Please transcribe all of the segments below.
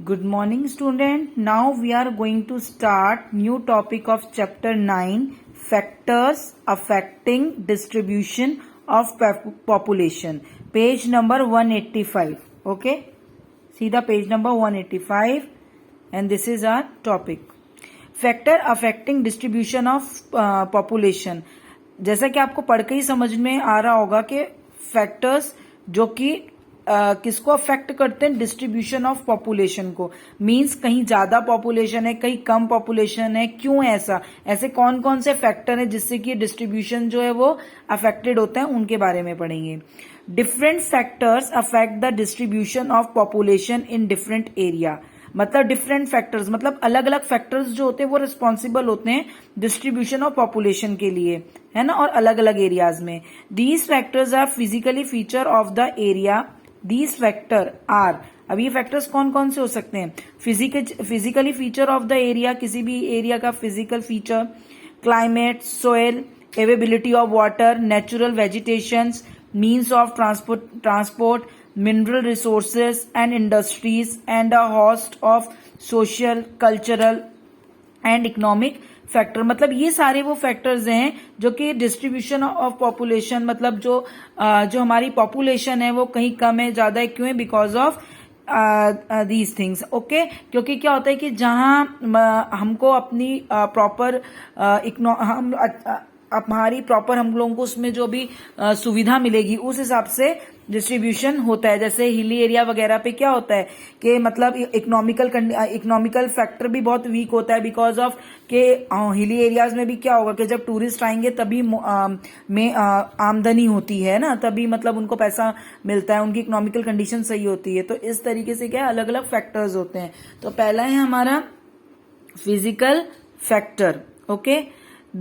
Good morning, student. Now we are going to start new topic of chapter 9, factors affecting distribution of population. Page number 185. Okay. See the page number 185 and this is our topic. Factor affecting distribution of population. जैसा कि आपको पढ़ के ही समझ में आ रहा होगा कि फैक्टर्स जो कि किसको अफेक्ट करते हैं, डिस्ट्रीब्यूशन ऑफ पॉपुलेशन को. मींस कहीं ज्यादा पॉपुलेशन है, कहीं कम पॉपुलेशन है, क्यों ऐसा, ऐसे कौन कौन से फैक्टर हैं जिससे कि डिस्ट्रीब्यूशन जो है वो अफेक्टेड होता है, उनके बारे में पढ़ेंगे. Different factors affect the distribution of population in different area. मतलब डिफरेंट फैक्टर्स मतलब अलग अलग फैक्टर्स जो होते हैं वो रिस्पॉन्सिबल होते हैं डिस्ट्रीब्यूशन ऑफ पॉपुलेशन के लिए, है ना, और अलग अलग एरियाज में. These factors are physically feature of the area. These factor are, अब ये फैक्टर्स कौन कौन से हो सकते हैं? Physically feature of the area, किसी भी एरिया का physical feature. Climate, soil, availability of water, natural vegetations, means of transport, mineral resources and industries, and a host of social, cultural and economic factor. मतलब ये सारे वो factors हैं जो कि डिस्ट्रीब्यूशन ऑफ पॉपुलेशन, मतलब जो हमारी पॉपुलेशन है वो कहीं कम है, ज्यादा है, क्यों है? Because of these things. Okay, क्योंकि क्या होता है कि जहां हमको अपनी प्रॉपर हमारी प्रॉपर हम लोगों को उसमें जो भी सुविधा मिलेगी उस हिसाब से डिस्ट्रीब्यूशन होता है. जैसे हिली एरिया वगैरह पे क्या होता है कि मतलब इकोनॉमिकल फैक्टर भी बहुत वीक होता है बिकॉज ऑफ के हिली एरियाज में भी क्या होगा कि जब टूरिस्ट आएंगे तभी में आमदनी होती है ना, तभी मतलब उनको पैसा मिलता है, उनकी इकोनॉमिकल कंडीशन सही होती है. तो इस तरीके से क्या अलग अलग फैक्टर्स होते हैं. तो पहला है हमारा physical factor. Okay,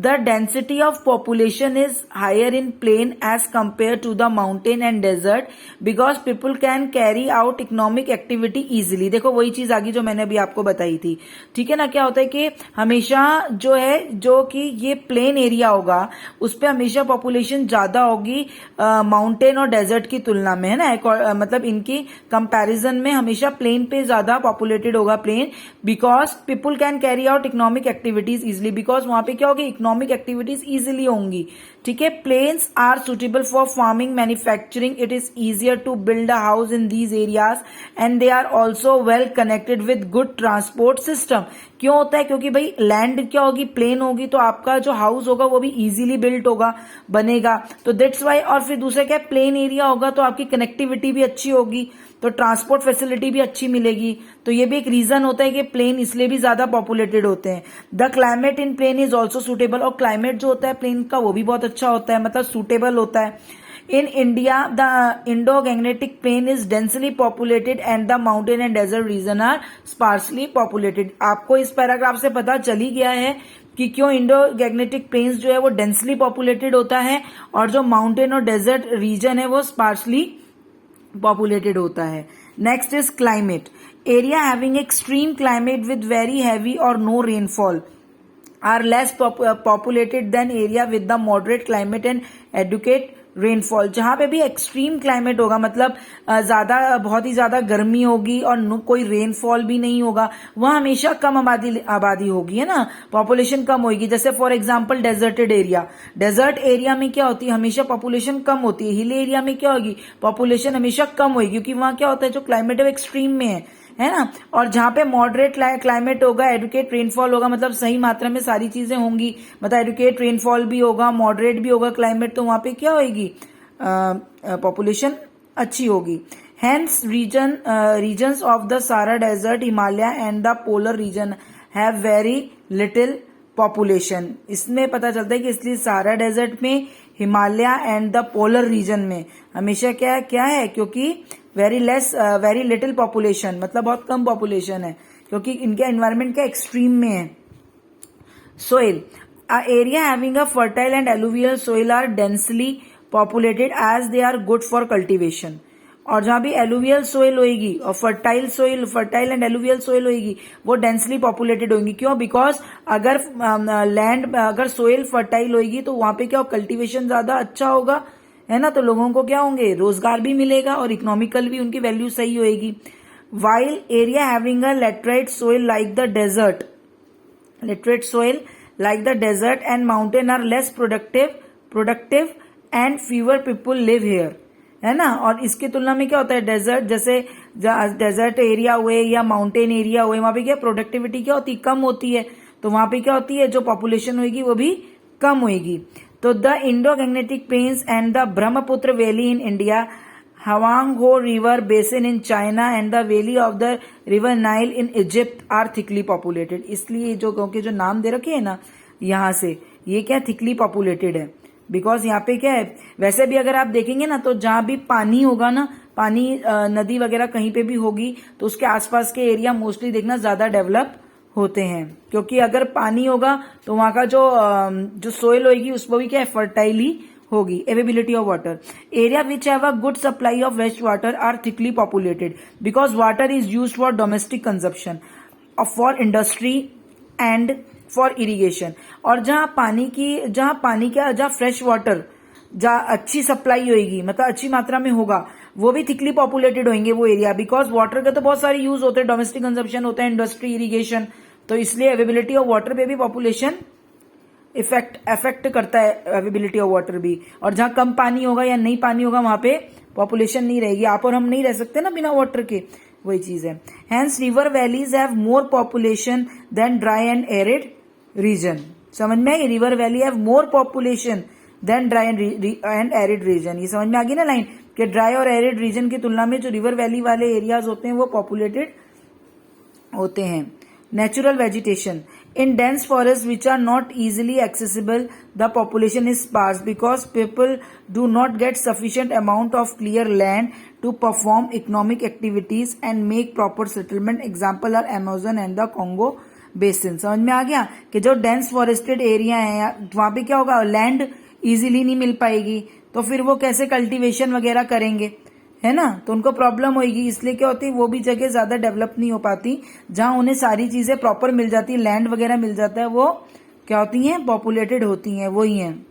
the density of population is higher in plain as compared to the mountain and desert because people can carry out economic activity easily. देखो वही चीज आगे जो मैंने अभी आपको बताई थी, ठीक है ना. क्या होता है कि हमेशा जो है जो कि ये प्लेन एरिया होगा उस पे हमेशा पॉपुलेशन ज्यादा होगी माउंटेन और डेजर्ट की तुलना में, है ना. मतलब इनकी कंपैरिजन में हमेशा प्लेन पे ज्यादा पॉपुलेटेड होगा plain, because people can carry out economic activities easily. Because वहां पे क्या होगी, इकोनॉमिक एक्टिविटीज इजिली होंगी. ठीक है. Plains are suitable for farming, manufacturing. It is easier to build a house in these areas and they are also well connected with good transport system. क्यों होता है? क्योंकि भाई लैंड क्या होगी, प्लेन होगी, तो आपका जो हाउस होगा वो भी इजीली बिल्ट होगा, बनेगा. तो दैट्स वाई. और फिर दूसरा क्या, प्लेन एरिया होगा तो आपकी कनेक्टिविटी भी अच्छी होगी, तो ट्रांसपोर्ट फैसिलिटी भी अच्छी मिलेगी. तो ये भी एक रीजन होता है कि प्लेन इसलिए भी ज्यादा पॉपुलेटेड होते हैं. The climate in plain is also suitable. और क्लाइमेट जो होता है प्लेन का वो भी बहुत अच्छा होता है, मतलब सुटेबल होता है. In India, the Indo-Gangetic Plain is densely populated and the mountain and desert region are sparsely populated. आपको इस पैराग्राफ से पता चल ही गया है कि क्यों इंडो-गैग्नेटिक प्लेन्स जो है वो डेंसली पॉपुलेटेड होता है और जो माउंटेन और डेजर्ट रीजन है वो स्पार्सली पॉपुलेटेड होता है. Next is climate. Area having extreme climate with very heavy और no rainfall are less populated than area with the moderate climate and adequate rainfall. जहां पे भी एक्सट्रीम क्लाइमेट होगा, मतलब ज्यादा बहुत ही ज्यादा गर्मी होगी और कोई रेनफॉल भी नहीं होगा, वहां हमेशा कम आबादी होगी, है ना, पॉपुलेशन कम होगी. जैसे for example deserted area. Desert area में क्या होती है, हमेशा पॉपुलेशन कम होती है. हिल एरिया में क्या होगी, पॉपुलेशन हमेशा कम होगी, क्योंकि वहां क्या होता है जो क्लाइमेट है वो एक्सट्रीम में है ना. और जहां पे मॉडरेट क्लाइमेट होगा, एडुकेट रेनफॉल होगा, मतलब सही मात्रा में सारी चीजें होंगी, मतलब एडुकेट रेनफॉल भी होगा, मॉडरेट भी होगा क्लाइमेट, तो वहां पे क्या होगी, पॉपुलेशन अच्छी होगी. Hence regions of the Sahara desert, Himalaya and the polar region have very little population. इसमें पता चलता है कि इसलिए सारा डेजर्ट में, Himalaya and the polar region में हमेशा क्या है, क्योंकि वेरी लिटिल पॉपुलेशन, मतलब बहुत कम पॉपुलेशन है, क्योंकि इनके एनवायरमेंट क्या एक्सट्रीम में है. Soil. A area having a fertile and alluvial soil are densely populated as they are good for cultivation. और जहां भी एलुवियल सोइल होगी और फर्टाइल एंड एलुवियल सोइल होगी वो डेंसली पॉपुलेटेड होंगी. क्यों? बिकॉज अगर लैंड अगर सोइल फर्टाइल होगी तो वहां पे क्या कल्टीवेशन ज्यादा अच्छा होगा, है ना, तो लोगों को क्या होंगे, रोजगार भी मिलेगा और इकोनॉमिकल भी उनकी वैल्यू सही होगी. while area having a laterite soil like the desert and mountain are less productive and fewer people live here, है ना। और इसकी तुलना में क्या होता है, डेजर्ट जैसे डेजर्ट एरिया हुए या माउंटेन एरिया हुए, वहां पे क्या प्रोडक्टिविटी क्या होती है, कम होती है, तो वहां पे क्या होती है, जो पॉपुलेशन होगी वो भी कम होगी। तो the Indo Gangetic plains and the Brahmaputra valley in India, Huangho River Basin in China and the valley of the River Nile in Egypt are thickly populated। इसलिए जो गाँव के जो नाम दे रखे हैं ना यहाँ से, ये क्या थिकली पॉपुलेटेड है, बिकॉज यहाँ पे क्या है, वैसे भी अगर आप देखेंगे ना तो जहां भी पानी होगा ना, पानी नदी वगैरह कहीं पे भी होगी तो उसके आसपास के एरिया मोस्टली देखना ज्यादा डेवलप होते हैं, क्योंकि अगर पानी होगा तो वहां का जो सोइल होगी उसको भी क्या है, फर्टाइली होगी। Availability of water, area which have a good supply of waste water are thickly populated because water is used for domestic consumption, for industry and for irrigation. और जहां फ्रेश वाटर जहां अच्छी सप्लाई होगी, मतलब अच्छी मात्रा में होगा, वो भी थिकली पॉपुलेटेड होंगे वो एरिया, बिकॉज वाटर का तो बहुत सारे यूज होते हैं, डोमेस्टिक कंजप्शन होता है, इंडस्ट्री, इरिगेशन, तो इसलिए अवेबिलिटी ऑफ वाटर पे भी पॉपुलेशन इफेक्ट करता है, अवेबिलिटी ऑफ वाटर भी। और जहां कम पानी होगा या नहीं पानी होगा वहां पे पॉपुलेशन नहीं रहेगी, आप और हम नहीं रह सकते ना बिना वाटर के, वही चीज है। Hence river valleys have more population than dry and arid region. समझ में आई, river valley have more population than dry and arid region. ये समझ में आ गई ना लाइन, कि ड्राई और एरिड रीजन की तुलना में जो रिवर वैली वाले एरियाज होते हैं वो पॉपुलेटेड होते हैं। Natural vegetation, in dense forests which are not easily accessible, the population is sparse because people do not get sufficient amount of clear land to perform economic activities and make proper settlement। Example are Amazon and the Congo basin। समझ में आ गया कि जो dense forested area है वहां पे क्या होगा, लैंड इजीली नहीं मिल पाएगी, तो फिर वो कैसे कल्टीवेशन वगैरह करेंगे, है ना, तो उनको प्रॉब्लम होगी। इसलिए क्या होती है, वो भी जगह ज्यादा डेवलप नहीं हो पाती जहां उन्हें सारी चीजें प्रॉपर मिल जाती है, लैंड वगैरह मिल जाता है, वो क्या होती हैं, पॉपुलेटेड होती हैं, वही हैं,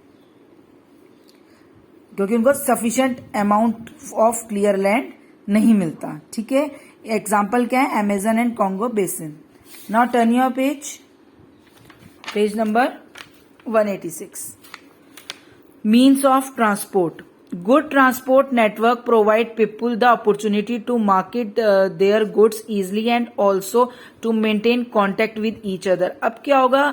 क्योंकि उनको sufficient amount of clear land नहीं मिलता। ठीक है, एग्जाम्पल क्या है, Amazon and Congo basin. Now turn your page number 186। Means of transport, good transport network provide people the opportunity to market their goods easily and also to maintain contact with each other। अब क्या होगा,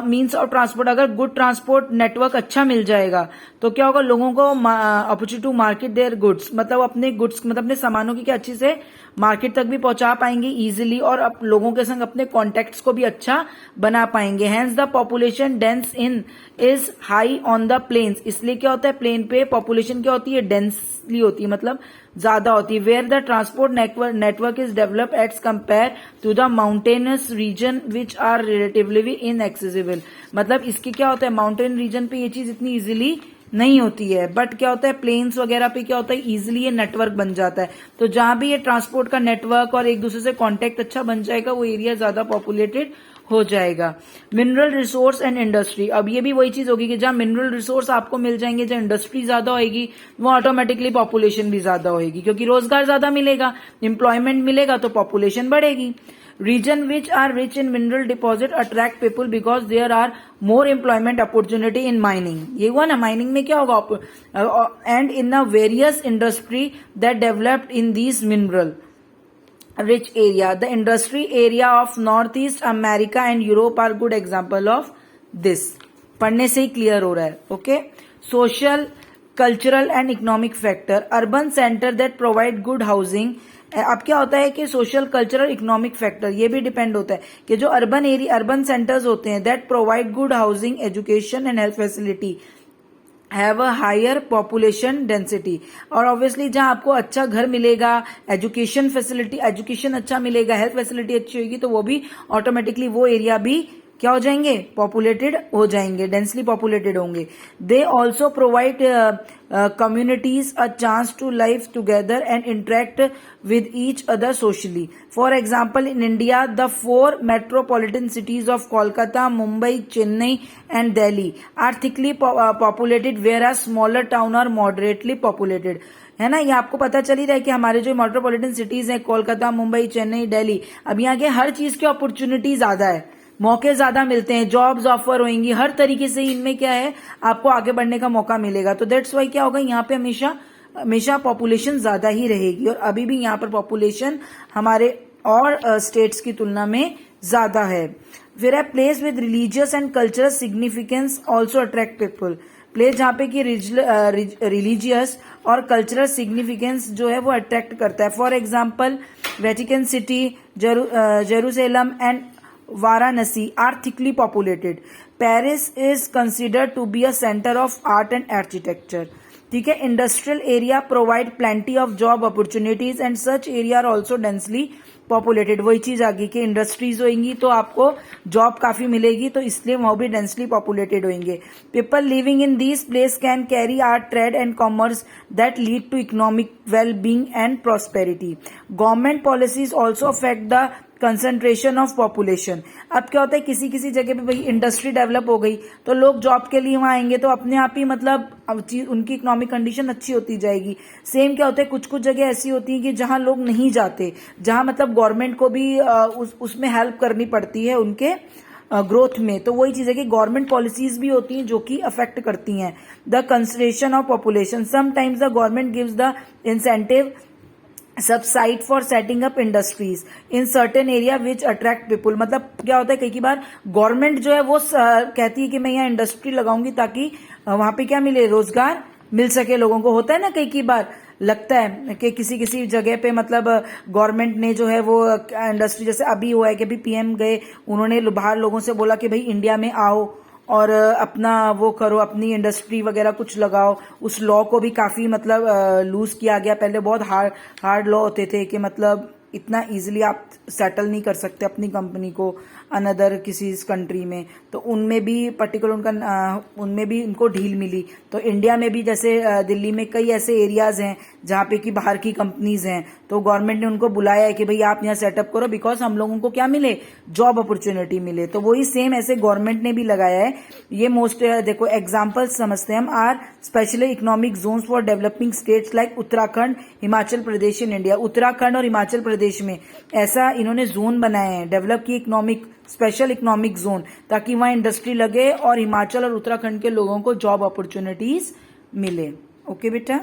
means of transport, अगर good transport network अच्छा मिल जाएगा तो क्या होगा, लोगों को opportunity to market their goods, मतलब अपने गुड्स, मतलब अपने सामानों की क्या अच्छे से मार्केट तक भी पहुंचा पाएंगे इजीली, और लोगों के संग अपने कॉन्टेक्ट्स को भी अच्छा बना पाएंगे। Hence the population dense in is high on the plains, इसलिए क्या होता है, प्लेन पे पॉपुलेशन क्या होती है, डेंसली होती है, मतलब ज्यादा होती है। Where the transport network is develop as compared to the mountainous region which are relatively inaccessible, मतलब इसके क्या होता है, माउंटेन रीजन पे ये चीज इतनी इजीली नहीं होती है, बट क्या होता है, प्लेन्स वगैरह पे क्या होता है, इजीली ये नेटवर्क बन जाता है। तो जहां भी ये ट्रांसपोर्ट का नेटवर्क और एक दूसरे से कांटेक्ट अच्छा बन जाएगा, वो एरिया ज्यादा पॉपुलेटेड हो जाएगा। मिनरल रिसोर्स एंड इंडस्ट्री, अब ये भी वही चीज होगी कि जहां मिनरल रिसोर्स आपको मिल जाएंगे, जहां इंडस्ट्री ज्यादा होगी, वो ऑटोमेटिकली पॉपुलेशन भी ज्यादा होगी, क्योंकि रोजगार ज्यादा मिलेगा, एम्प्लॉयमेंट मिलेगा तो पॉपुलेशन बढ़ेगी। Region which are rich in mineral deposit attract people because there are more employment opportunity in mining। ये हुआ ना, माइनिंग में क्या होगा, and in the various industry that developed in these mineral rich area। The industry area of Northeast America and Europe are good example of this। पढ़ने से ही clear हो रहा है। Okay, social, cultural and economic factor, urban centre that provide good housing. अब क्या होता है कि सोशल, कल्चरल, इकोनॉमिक फैक्टर ये भी डिपेंड होता है कि जो अर्बन सेंटर्स होते हैं that provide good housing, education and health facility have a higher population density. और ऑब्वियसली जहां आपको अच्छा घर मिलेगा, एजुकेशन फैसिलिटी, एजुकेशन अच्छा मिलेगा, हेल्थ फैसिलिटी अच्छी होगी, तो वो भी ऑटोमेटिकली वो एरिया भी क्या हो जाएंगे, पॉपुलेटेड हो जाएंगे, डेंसली पॉपुलेटेड होंगे। They also provide communities a chance to live together and interact with each other socially। For example, in India, the 4 metropolitan cities of Kolkata, Mumbai, Chennai and Delhi are thickly populated, whereas smaller towns are moderately populated। है ना। ये आपको पता चल ही रहा है कि हमारे जो मेट्रोपॉलिटन सिटीज हैं, कोलकाता, मुंबई, चेन्नई, दिल्ली, अब यहाँ के हर चीज की अपॉर्चुनिटी ज्यादा है, मौके ज्यादा मिलते हैं, जॉब्स ऑफर होंगी, हर तरीके से इनमें क्या है आपको आगे बढ़ने का मौका मिलेगा। तो दैट्स वाई क्या होगा, यहाँ पे हमेशा हमेशा पॉपुलेशन ज्यादा ही रहेगी, और अभी भी यहाँ पर पॉपुलेशन हमारे और स्टेट्स की तुलना में ज्यादा है। फिर है place with religious and cultural significance also attract people. Place जहाँ पे कि रिलीजियस और कल्चरल सिग्निफिकेंस जो है वो अट्रैक्ट करता है। For example Vatican city, Jerusalem and Varanasi are thickly populated. Paris is considered to be a centre of art and architecture. ठीक है। Industrial area provide plenty of job opportunities and such area are also densely populated. वही चीज आ गई कि industries होंगी तो आपको job काफी मिलेगी, तो इसलिए वहां भी डेंसली पॉपुलेटेड होंगे। People living in these place can carry art, trade and commerce that lead to economic well being and prosperity. Government policies also affect the concentration of population. अब क्या होता है, किसी किसी जगह पे भाई इंडस्ट्री डेवलप हो गई तो लोग जॉब के लिए वहां आएंगे, तो अपने आप ही मतलब उनकी इकोनॉमिक कंडीशन अच्छी होती जाएगी। सेम क्या होता है, कुछ कुछ जगह ऐसी होती है कि जहां लोग नहीं जाते, जहां मतलब गवर्नमेंट को भी उसमें हेल्प करनी पड़ती है उनके ग्रोथ में। तो वही चीज है कि गवर्नमेंट पॉलिसीज भी होती हैं जो कि अफेक्ट करती हैं the concentration of population. Sometimes the government gives the incentive subside for setting up industries in certain area which attract people. मतलब क्या होता है, कई बार गवर्नमेंट जो है वो कहती है कि मैं यहाँ इंडस्ट्री लगाऊंगी ताकि वहां पे क्या मिले, रोजगार मिल सके लोगों को। होता है ना कई बार लगता है कि किसी किसी जगह पे मतलब गवर्नमेंट ने जो है वो इंडस्ट्री, जैसे अभी हुआ है कि अभी पीएम गए, उन्होंने बाहर लोगों से बोला कि भाई इंडिया में आओ और अपना वो करो, अपनी इंडस्ट्री वगैरह कुछ लगाओ। उस लॉ को भी काफी मतलब लूज किया गया। पहले बहुत हार्ड लॉ होते थे कि मतलब इतना इजीली आप सेटल नहीं कर सकते अपनी कंपनी को अनदर किसी कंट्री में, तो उनमें भी पर्टिकुलर उनमें भी उनको ढील मिली। तो इंडिया में भी जैसे दिल्ली में कई ऐसे एरियाज हैं जहाँ पे कि बाहर की कंपनीज हैं, तो गवर्नमेंट ने उनको बुलाया है कि भाई आप यहाँ सेटअप करो, बिकॉज हम लोगों को क्या मिले, जॉब अपॉर्चुनिटी मिले। तो वही सेम ऐसे गवर्नमेंट ने भी लगाया है। ये मोस्ट देखो एग्जाम्पल समझते हैं हम। Are specially economic zones for developing states like Uttarakhand, Himachal Pradesh in India. Uttarakhand और हिमाचल प्रदेश में ऐसा इन्होंने जोन बनाए हैं, डेवलप की इकोनॉमिक स्पेशल इकोनॉमिक जोन, ताकि वहां इंडस्ट्री लगे और हिमाचल और उत्तराखंड के लोगों को जॉब अपॉर्चुनिटीज मिले। ओके बेटा।